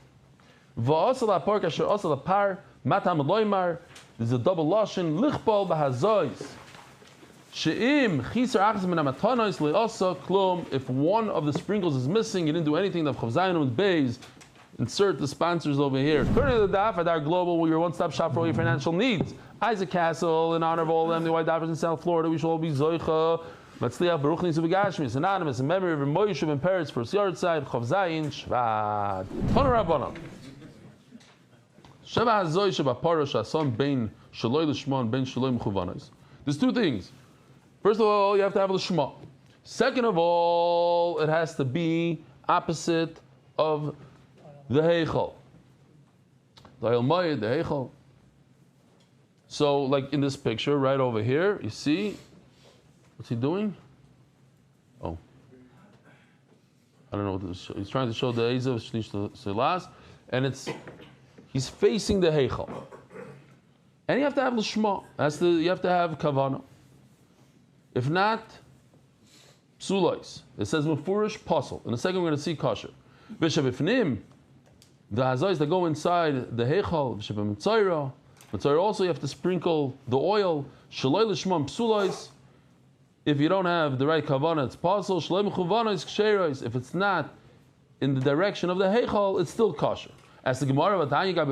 Va'asal HaPar Kasher Asal HaPar Matam Loimar. There's a double lashon lichbal b'hazois. She'im chisar achas min hamatanos le'asa klum. If one of the sprinkles is missing, you didn't do anything. The chavzayin with bays. Insert the sponsors over here. Turn to the Daf Adar Global, where your one-stop shop for all your financial needs. Isaac Castle, in honor of all them, the white divers in South Florida, we shall all be zoicha. Matzliach Baruch Nisu V'Gashmis, anonymous in memory of Moishev and Peretz for Yard side Chavzayin Shvad. Tonu Rabbanon. There's 2 things. First of all, you have to have the Shema. Second of all, it has to be opposite of the Heichal. The Hilmayid, the Heichal. So, like in this picture, right over here, you see, what's he doing? Oh. I don't know what this is. He's trying to show the Ezav Shnish Selas, and he's facing the Heichal. And you have to have L'shma. You have to have Kavanah. If not, Psulais. It says Mefurish Pasul. In a second, we're going to see Kasher. V'shavifnim, the Hazais that go inside the Heichal, V'shavim Mitzayra. Mitzayra also, you have to sprinkle the oil. Shaloi L'shma Psulais. If you don't have the right Kavanah, it's Pasul. Shaloi Mechuvana is Ksherais. If it's not in the direction of the Heichal, it's still Kasher. As the Gemara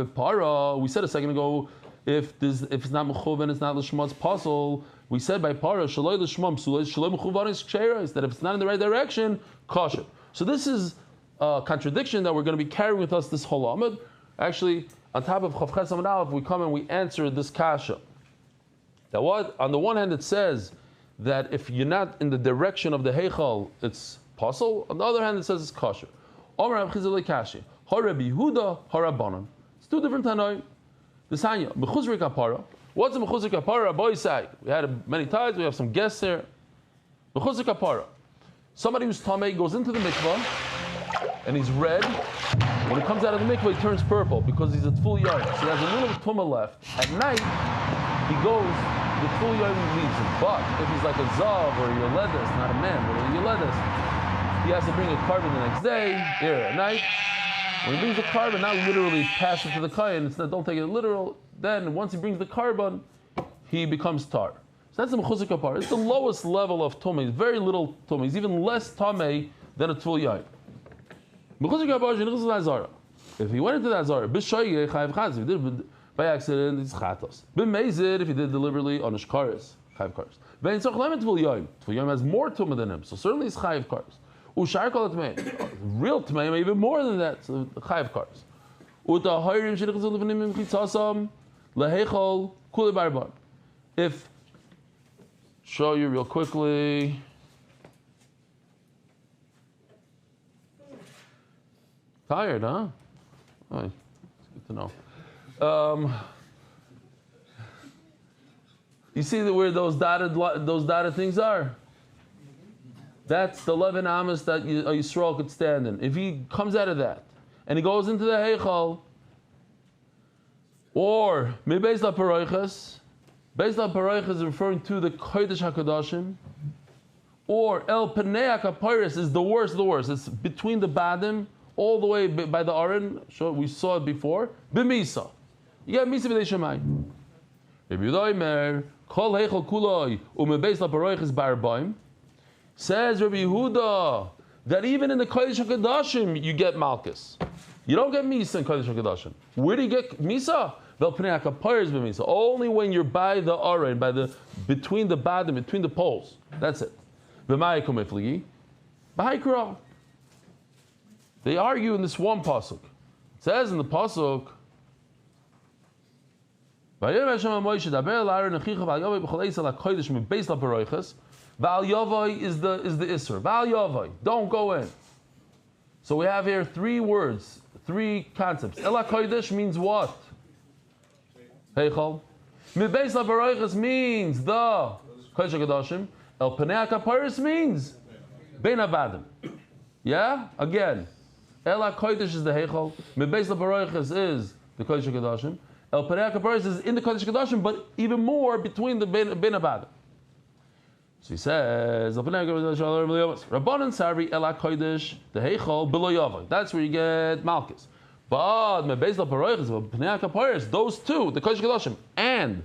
Para, we said a second ago, if it's not mechuvan, it's not l'shma, it's pasul. We said by para shaloi l'shma psulei shaloi mechuvan is ksheres, that if it's not in the right direction, kosher. So this is a contradiction that we're going to be carrying with us this whole amud. Actually, on top of Chav Ches Amud Aleph, we come and we answer this kasha. That what? On the one hand, it says that if you're not in the direction of the heichal, it's pasul. On the other hand, it says it's kosher. Omer Rav Chizah leKashi. Rabbi Yehuda, Harabanan. It's 2 different Tanoi. The Sanya, Mechuzri Kapara. What's a Mechuzri Kapara? Boy say. We had many times, we have some guests here. Mechuzri Kapara. Somebody who's Tamei goes into the mikvah, and he's red. When he comes out of the mikvah, he turns purple, because he's at full yard. So he has a little tumah left. At night, he goes, the full yard leaves him. But if he's like a Zav or a Yoledes, not a man, but a Yoledes, he has to bring a carbon the next day, here at night. When he brings the carbon, not literally pass it to the kayan, don't take it literal, then once he brings the carbon, he becomes tar. So that's the mechuzah kapar. It's the lowest level of tumah. Very little tumah. He's even less tamei than a tvul yain. If he went into that zara, b'shoyeh chayav chatas. If he did it by accident, it's chatos. B'meizid, if he did deliberately on shkaris, chayav kares. Vein tzarich lemen tvul yoyim. Tvul yoyim has more tumah than him, so certainly it's chayav kares. Ushar kol atmei. Real tmei, even more than that, so chayav kares. Uta hayrim shenichzul levanim chitzasam lehechol kuli barban. If show you real quickly. Tired, huh? Oh, it's good to know. You see where those dotted things are? That's the 11 amas that a Yisrael could stand in. If he comes out of that and he goes into the Heichal, or Beis LaParoiches, Beis LaParoiches is referring to the Kodesh HaKadoshim, or El Penei HaKapiris is the worst of the worst. It's between the Badim, all the way by the Aron, we saw it before, B'misa. You got Misa B'dei Shemayim. Rabbi Yehuda Omer, Kol Heichal Kuloi, Beis LaParoiches Barbaim, says Rabbi Yehuda, that even in the Kodesh HaKadoshim, you get Malchus. You don't get Misa in Kodesh HaKadoshim. Where do you get Misa? Only when you're by the Aron, between the Badim, between the poles. That's it. They argue in this one pasuk. It says in the pasuk, Val Yavai is the Isser. Val Yavai, don't go in. So we have here 3 words, 3 concepts. Ela Kodesh means what? Heichal. Beis LaParoiches means the Kodesh HaKadoshim. El Penei HaKapiris means Bein HaBadim. Yeah? Again. Ela Kodesh is the Heichal. Beis LaParoiches is the Kodesh HaKadoshim. El Penei HaKapiris is in the Kodesh HaKadoshim, but even more between the Bein HaBadim. So he says, Rabbanan Sarvi Ela Kodesh, the Heichal, Below Yavai. That's where you get Malchus. But Beis LaParoiches, Penei HaKapiris, those two, the Kodesh HaKadoshim, and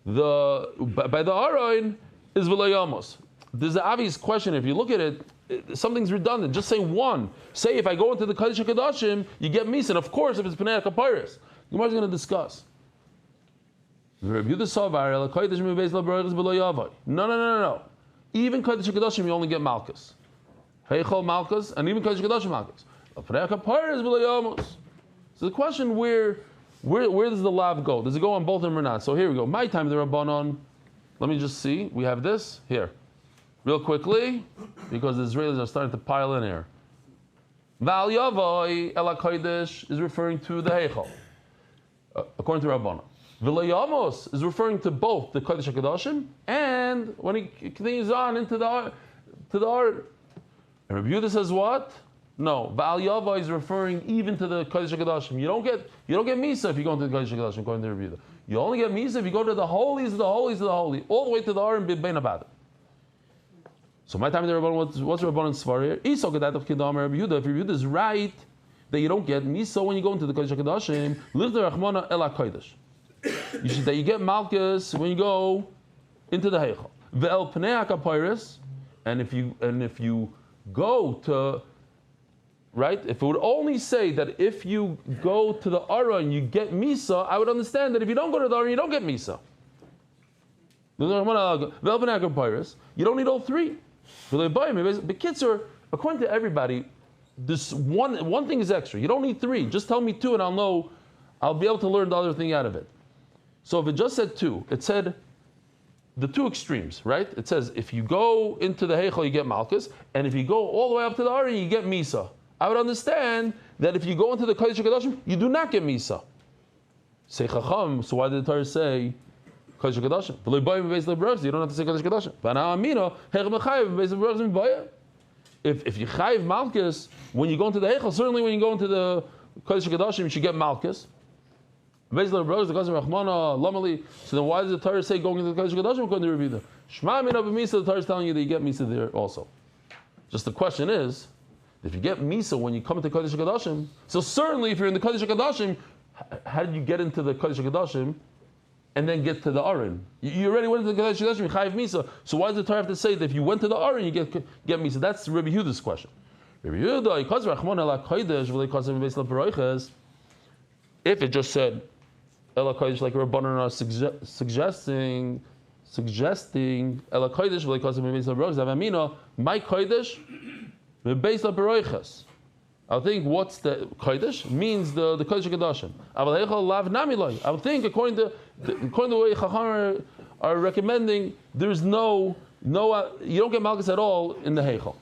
by the Aron is Below Yamos. There's an obvious question. If you look at it, something's redundant. Just say one. Say if I go into the Kodesh HaKadoshim, you get Misa. And of course, if it's Penei HaKapiris, the Gemara is going to discuss. No. Even Kodesh HaKadoshim, you only get Malchus. Heichal Malchus, and even Kodesh HaKadoshim Malchus. Penei HaKapiris Below Yamos. So the question, where does the lav go? Does it go on both of them or not? So here we go. My time the Rabbanon. Let me just see. We have this here. Real quickly, because the Israelis are starting to pile in here. Val Yavai Ela Kodesh is referring to the Heichal, according to Rabbanon. V'lo Yamos is referring to both the Kodesh HaKadoshim and when he continues on into the Art. And Rabbi Yehuda says what? No, Val Yava is referring even to the Kodesh HaKadoshim. You don't get Misa if you go into the Kodesh HaKadoshim, according to Rabbi Yehuda. You only get Misa if you go to the holies of the holies of the holy, all the way to the Aron Bein HaBadim. So my time the Rabbanon, what's Rabbanon's svar here? Isok Kedat of Kedam Rabbi Yehuda. If Rabbi Yehuda is right that you don't get Misa when you go into the Kodesh HaKadoshim, Lichda Rachmana Ela Kodesh. That you get Malchus when you go into the Heichal. Ve'el Penei HaKapiris, and if you go to, right? If it would only say that if you go to the Aron you get Misa, I would understand that if you don't go to the Aron you don't get Misa. You don't need all 3. But kids are, according to everybody, this one thing is extra. You don't need 3. Just tell me 2 and I'll be able to learn the other thing out of it. So if it just said 2, it said the 2 extremes, right? It says if you go into the Heichal you get Malchus, and if you go all the way up to the Aron you get Misa. I would understand that if you go into the Kodesh HaKadoshim you do not get Misa. Say Chacham, so why did the Torah say Kodesh HaKadoshim? You don't have to say Kodesh HaKadoshim. If you chayiv Malchus when you go into the Heichal, certainly when you go into the Kodesh HaKadoshim you should get Malchus. So then why does the Torah say going into the Kodesh HaKadoshim according to Rabbi Yehuda? Shema Mina B'Misa, the Torah is telling you that you get Misa there also. Just the question is, if you get Misa when you come into Kodesh HaKadoshim, so certainly if you're in the Kodesh HaKadoshim, how did you get into the Kodesh HaKadoshim and then get to the Aron? You already went into the Kodesh HaKadoshim, you chayiv Misa. So why does the Torah have to say that if you went to the Aron, you get Misa? That's Rabbi Yehuda's question. If it just said Ela Kodesh, like Rabbanan are suggesting Ela Kodesh v'lei kosev b'beis l'baroiches, Avamina, my Kodesh b'beis l'baroiches. I would think what's the Kodesh means the Kodesh HaKadoshim. Aval heichal lav nami loy. I would think according to the way Chacham are recommending, there's no you don't get malchus at all in the heichal.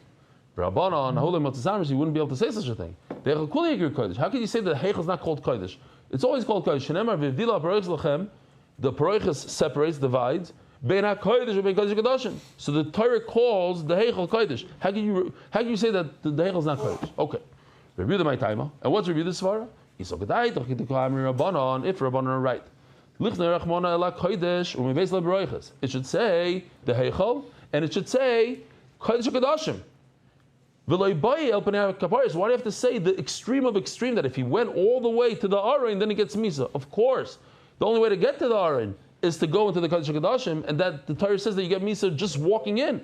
Rabbanan holy Motzamers, you wouldn't be able to say such a thing. The heichal kuli yikir Kodesh. How can you say that heichal is not called Kodesh? It's always called Kodesh. Shenemar v'vdila baroiches lachem. The baroiches separates, divides. Bein HaKodesh and Bein Kodesh HaKadoshim. So the Torah calls the heichal Kodesh. How can you say that the heichal is not Kodesh? Okay. Review the my timer. And what's review the svara? If Rabbanan are right. It should say the heichal, and it should say Kodesh HaKadoshim. Why do you have to say the extreme of extreme, that if he went all the way to the Aron, then he gets Misa? Of course. The only way to get to the Aron is to go into the Kodesh HaKadoshim, and that the Torah says that you get Misa just walking in.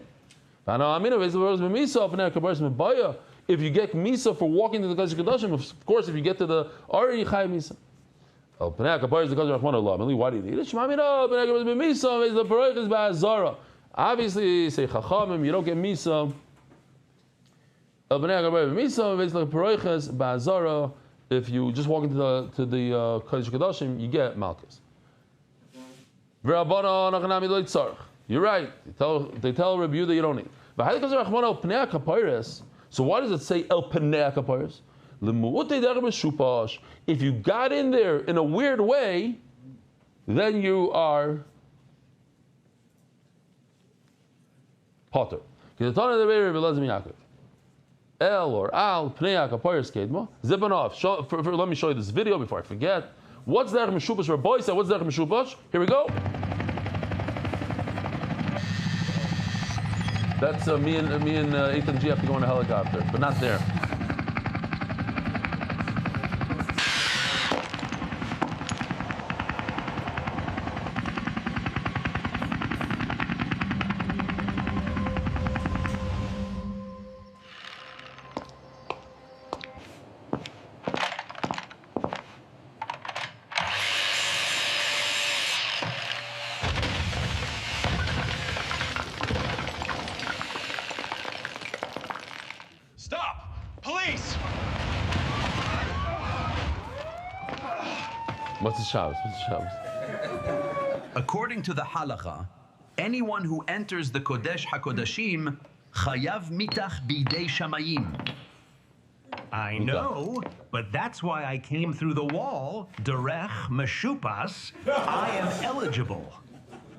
If you get Misa for walking to the Kodesh HaKadoshim, of course, if you get to the Aron, you chai Misa. Why do you need it? Obviously, say Chachamim, you don't get Misa. If you just walk into the Kodesh HaKadoshim, you get Malchus. You're right. They tell Rabbi Yehuda you don't need. So why does it say El Penei HaKaparis? If you got in there in a weird way, then you are Potter. El or Al Pnei HaKaparis Kedma Zibanov. Let me show you this video before I forget. What's Derech Meshubash? Rabbi said, what's Derech Meshubash? Here we go. That's me and Ethan G have to go in a helicopter, but not there. What's the Shabbos? According to the halacha, anyone who enters the Kodesh HaKodashim chayav mitach bidei shamayim. I know, but that's why I came through the wall. Derech Meshupas, I am eligible.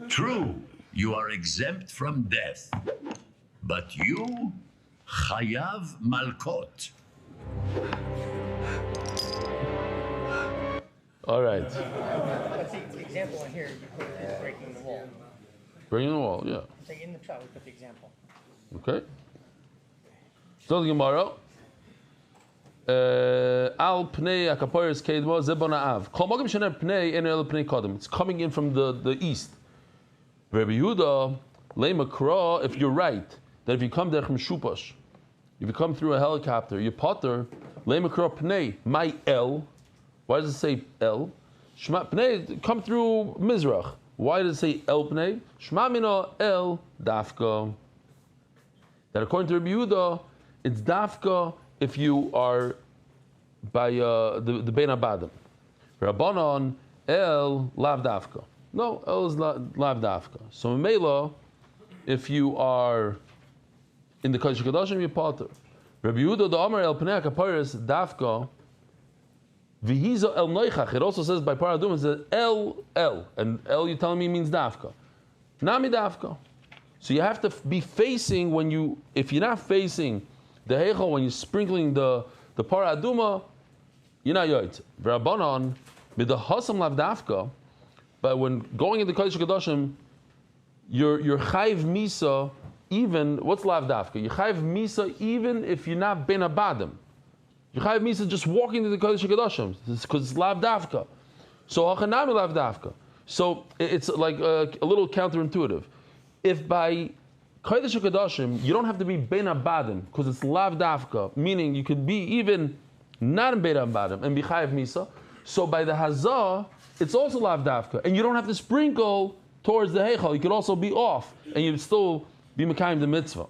True, you are exempt from death, but you chayav malkot. All right. Let's see, the example in here, you put is breaking the wall. Breaking the wall, yeah. Say in the shot, we put the example. Okay. So the Gemara. Al pnei akapoyers kedmo zebona av. Kol magim shener pnei en el pnei kodem. It's coming in from the east. Rabbi Yehuda lemakra. If you're right that if you come derech meshupash, if you come through a helicopter, you potter lemakra pnei my el. Why does it say el? Shema pnei come through Mizrach. Why does it say el pnei? Shema mino el dafka. That according to Rabbi Yehuda, it's dafka if you are by the Bein Abadim. Rabbanon el lav dafka. No, el is lav dafka. So Mela, if you are in the Kodesh HaKadoshim, you potter. Rabbi Yehuda the Amar el pnei kaparis dafka. V'hiza el noichach. It also says by paradum, it says el. And el, you're telling me, means dafka. Nami dafka. So you have to be facing if you're not facing the heichal, when you're sprinkling the paraduma, you're not yoyt. V'rabbanon, with the hasam lav dafka, but when going into Kodesh HaKadoshim, you're chayv misa, even, what's lav dafka? You're chayv misa even if you're not ben abadim. You chayav misa just walking to the Kodesh HaKadoshim because it's lav dafka. So hachanami lav dafka. So it's like a little counterintuitive. If by Kodesh HaKadoshim, you don't have to be Ben Abadim, because it's Lav Dafka, meaning you could be even not in Ben Abadim and be Chayav Misa. So by the Hazah, it's also Lav Dafka, and you don't have to sprinkle towards the Heichal. You could also be off, and you'd still be Mekayim the Mitzvah.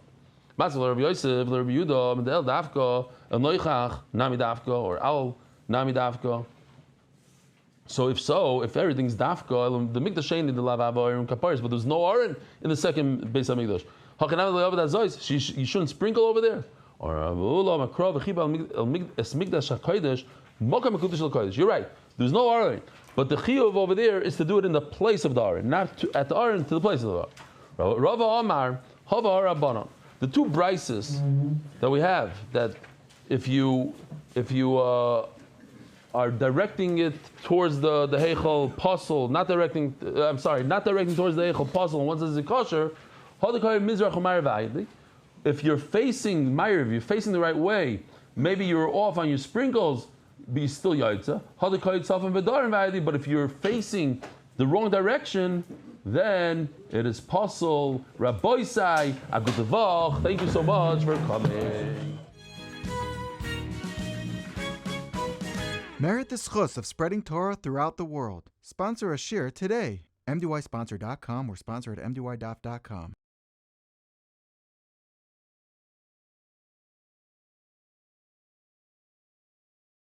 Matzah Rabbi Yosef, Rabbi Yehuda, Medel Dafka, El Noichach, Nami Dafka, or Al Nami Dafka. So if everything's Dafka, the Mikdash ain't in the Lav Avorim and Kaparis, but there's no Aron in the second Beis HaMikdash. You shouldn't sprinkle over there. Or you're right. There's no Aron. But the Chiyuv over there is to do it in the place of the Aron, not at the Aron, to the place of the Aron. Rava Amar, Hava Rabbanon. The two brises that we have, that if you are directing it towards the Heichal Pasul, not directing towards the Heichal Pasul, and once it's kosher, if you're facing Ma'ariv, you're facing the right way, maybe you're off on your sprinkles, be still Yaitza. But if you're facing the wrong direction, then it is Pasul. Rabbi Sai, Voch. Thank you so much for coming. Merit the schus of spreading Torah throughout the world. Sponsor a shir today. MDYsponsor.com or sponsor at MDYDaf.com.